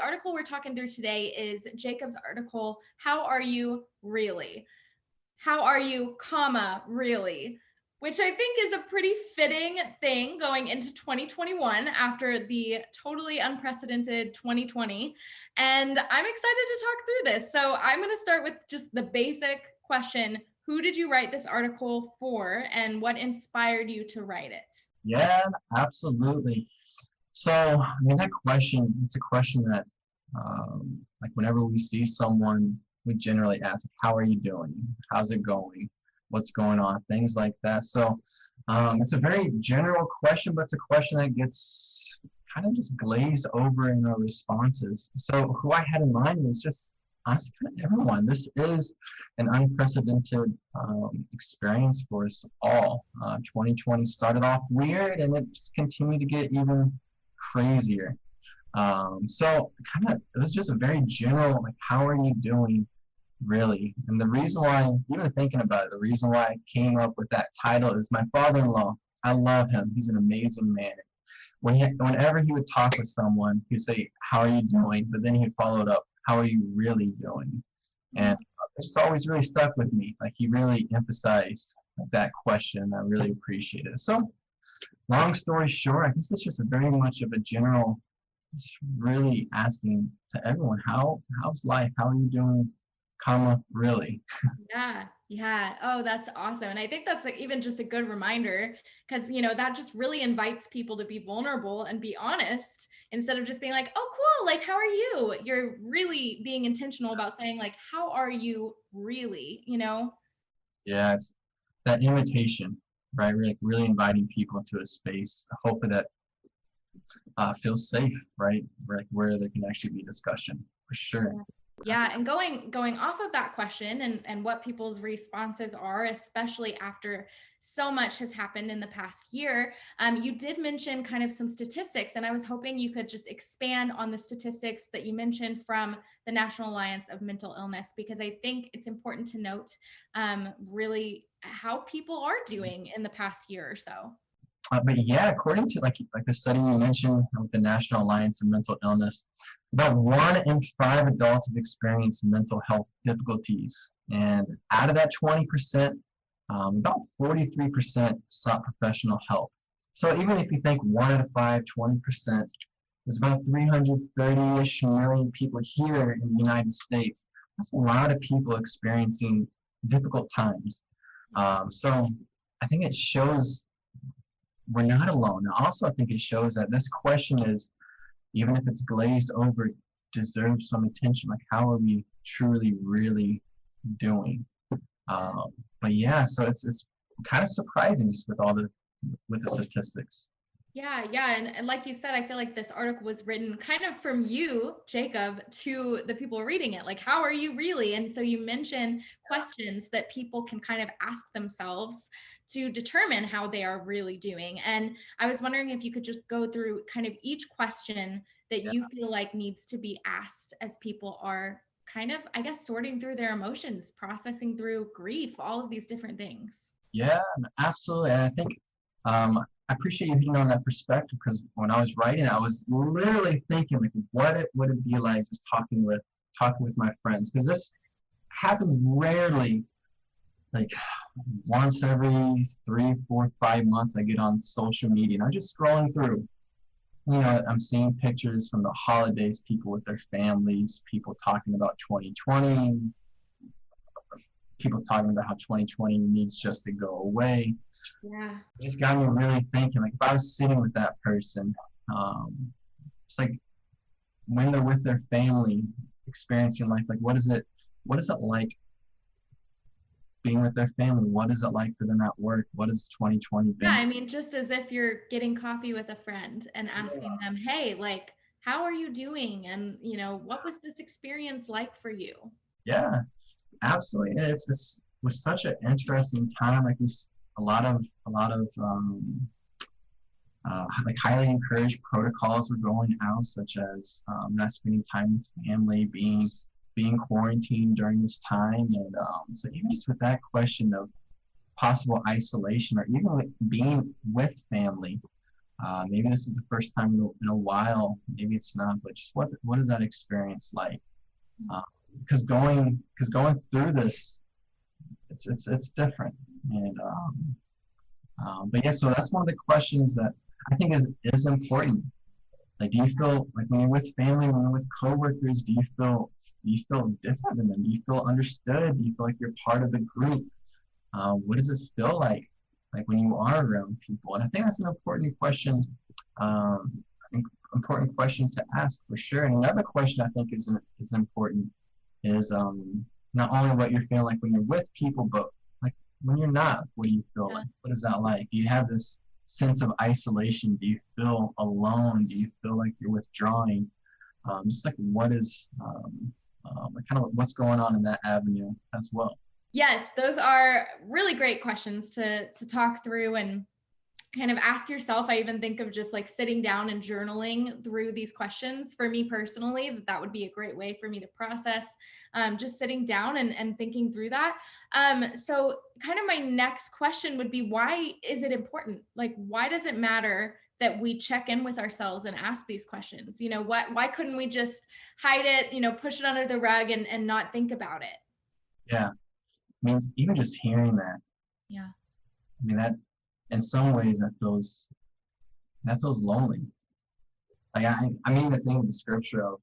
article we're talking through today is Jacob's article, How Are You Really? How are you, comma, really? Which I think is a pretty fitting thing going into 2021 after the totally unprecedented 2020. And I'm excited to talk through this. So I'm going to start with just the basic question. Who did you write this article for, and what inspired you to write it? Yeah, absolutely. So, I mean, that question, it's a question that, like, whenever we see someone, we generally ask, how are you doing? How's it going? What's going on? Things like that. So, it's a very general question, but it's a question that gets kind of just glazed over in our responses. So, who I had in mind was just honestly kind of everyone. This is an unprecedented experience for us all. 2020 started off weird, and it just continued to get even crazier. So it was just a very general, like, how are you doing, really? And the reason why, even thinking about it, the reason why I came up with that title is my father-in-law. I love him. He's an amazing man. Whenever he would talk with someone, he'd say, how are you doing? But then he'd follow it up, how are you really doing? And it's just always really stuck with me. Like, he really emphasized that question. I really appreciate it. So, long story short, I guess it's just a very much of a general, just really asking to everyone, how's life? How are you doing, comma, really? Yeah. Oh, that's awesome. And I think that's like even just a good reminder, because that just really invites people to be vulnerable and be honest instead of just being like, oh, cool, like, how are you? You're really being intentional about saying, like, how are you really? Yeah, it's that invitation, right? Really inviting people into a space, hopefully that feels safe, right? Where there can actually be discussion, for sure. Yeah, and going off of that question and what people's responses are, especially after so much has happened in the past year, you did mention kind of some statistics, and I was hoping you could just expand on the statistics that you mentioned from the National Alliance of Mental Illness, because I think it's important to note really how people are doing in the past year or so. But yeah, according to like the study you mentioned with the National Alliance of Mental Illness, about 1 in 5 adults have experienced mental health difficulties, and out of that 20%, about 43% sought professional help. So even if you think 1 out of 5, 20%, there's about 330-ish million people here in the United States. That's a lot of people experiencing difficult times. So I think it shows we're not alone. I also think it shows that this question is, even if it's glazed over, deserves some attention. Like, how are we truly, really doing? But yeah, so it's kind of surprising just with the statistics. Yeah. And like you said, I feel like this article was written kind of from you, Jacob, to the people reading it. Like, how are you really? And so you mentioned questions that people can kind of ask themselves to determine how they are really doing. And I was wondering if you could just go through kind of each question that you feel like needs to be asked as people are kind of, I guess, sorting through their emotions, processing through grief, all of these different things. Yeah, absolutely. And I think I appreciate you hitting on that perspective, because when I was writing, I was literally thinking, like, what would it be like just talking with my friends? Because this happens rarely. Like, once every 3, 4, 5 months, I get on social media and I'm just scrolling through. I'm seeing pictures from the holidays, people with their families, people talking about 2020, people talking about how 2020 needs just to go away. Yeah. It's got me really thinking, like, if I was sitting with that person, it's like when they're with their family, experiencing life, like, what is it like being with their family? What is it like for them at work? What has 2020 been? Yeah, I mean, just as if you're getting coffee with a friend and asking them, hey, like, how are you doing? And, what was this experience like for you? Yeah, absolutely. And it was such an interesting time. Like, a lot of like highly encouraged protocols were going out, such as not spending time with family, being quarantined during this time. And so even just with that question of possible isolation, or even being with family, Maybe this is the first time in a while. Maybe it's not, but just what is that experience like? Because going through this, it's different. And but yeah, so that's one of the questions that I think is important. Like, do you feel like when you're with family, when you're with coworkers, do you feel different than them? Do you feel understood? Do you feel like you're part of the group? What does it feel like when you are around people? And I think that's an important question. Important question to ask for sure. And another question I think is important is not only what you're feeling like when you're with people, but like when you're not. What do you feel like? What is that like? Do you have this sense of isolation? Do you feel alone? Do you feel like you're withdrawing? Just like what is kind of what's going on in that avenue as well. Yes, those are really great questions to talk through and kind of ask yourself. I even think of just like sitting down and journaling through these questions. For me personally, that would be a great way for me to process, just sitting down and thinking through that. So kind of my next question would be, why is it important? Like, why does it matter that we check in with ourselves and ask these questions? Why couldn't we just hide it, push it under the rug and not think about it? Yeah. I mean, even just hearing that. Yeah. I mean, that in some ways that feels lonely. Like I mean, the thing with the scripture of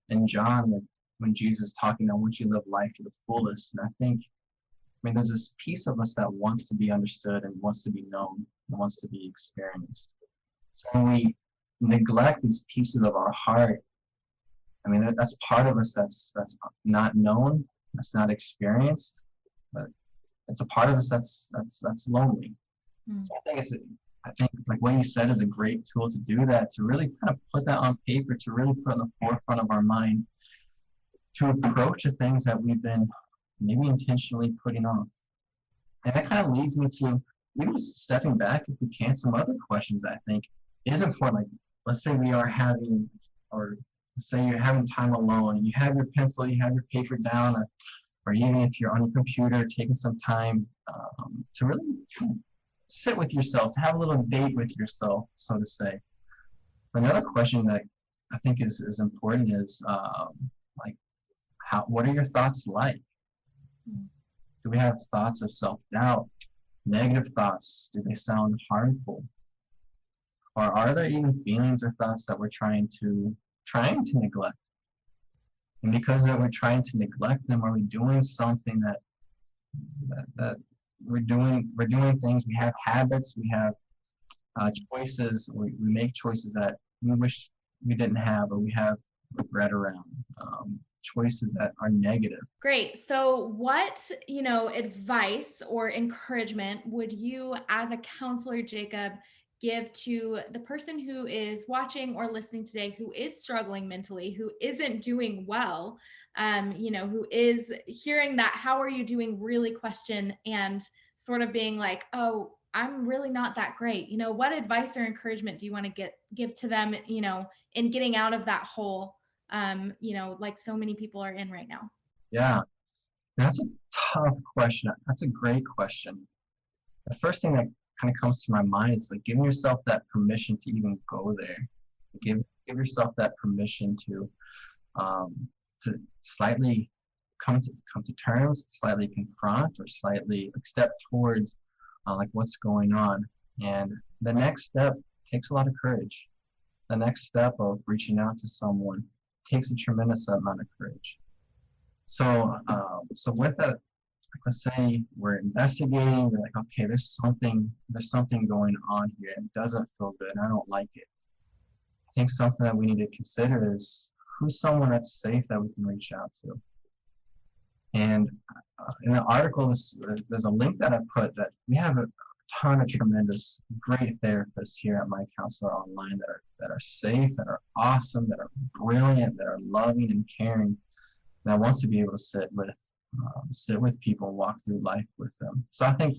in John, like when Jesus is talking, I want you to live life to the fullest. And I think, I mean, there's this piece of us that wants to be understood and wants to be known and wants to be experienced. So when we neglect these pieces of our heart, I mean, that's part of us that's not known, that's not experienced, but it's a part of us that's lonely. So I think like what you said is a great tool to do that, to really kind of put that on paper, to really put in the forefront of our mind, to approach the things that we've been maybe intentionally putting off. And that kind of leads me to even just stepping back, if we can, some other questions that I think is important. Like, let's say we are having, or let's say you're having time alone, and you have your pencil, you have your paper down, or even if you're on your computer, taking some time to really sit with yourself, to have a little date with yourself, so to say. Another question that I think is important is like, what are your thoughts like? Do we have thoughts of self-doubt, negative thoughts? Do they sound harmful? Or are there even feelings or thoughts that we're trying to neglect? And because that we're trying to neglect them, are we doing something that we're doing things, we have habits, we have choices, we make choices that we wish we didn't have, or we have regret around, choices that are negative. Great. So what, advice or encouragement would you as a counselor, Jacob, give to the person who is watching or listening today, who is struggling mentally, who isn't doing well, who is hearing that "how are you doing" really question and sort of being like, "Oh, I'm really not that great." What advice or encouragement do you want to give to them, in getting out of that hole, like so many people are in right now? Yeah, that's a tough question. That's a great question. The first thing that kind of comes to my mind is like giving yourself that permission to even go there. Give yourself that permission to slightly come to terms, slightly confront, or slightly step towards like what's going on. And the next step takes a lot of courage. The next step of reaching out to someone takes a tremendous amount of courage. So with that, let's say we're investigating, we're like, okay, there's something going on here. It doesn't feel good. I don't like it. I think something that we need to consider is who's someone that's safe that we can reach out to. And in the article, there's a link that I put that we have a ton of tremendous, great therapists here at MyCounselor.Online that are safe, that are awesome, that are brilliant, that are loving and caring, that wants to be able to sit with people and walk through life with them. So I think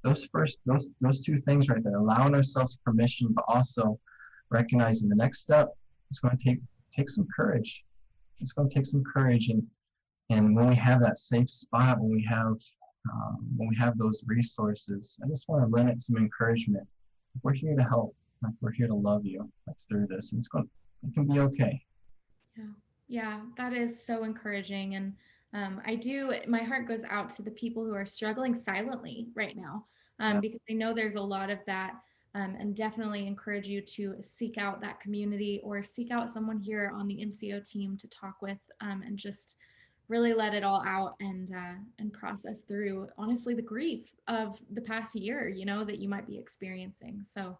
those two things right there, allowing ourselves permission, but also recognizing the next step is going to take some courage. It's going to take some courage, and when we have that safe spot, when we have those resources, I just want to lend it some encouragement. We're here to help. Like we're here to love you like through this, and it can be okay. Yeah. Yeah, that is so encouraging. And my heart goes out to the people who are struggling silently right now, Yeah. because I know there's a lot of that, and definitely encourage you to seek out that community or seek out someone here on the MCO team to talk with, and just really let it all out and process through, honestly, the grief of the past year, that you might be experiencing. So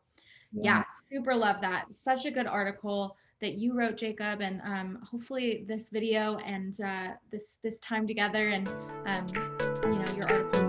Yeah. yeah, super love that. Such a good article that you wrote, Jacob, and hopefully this video and this time together and your article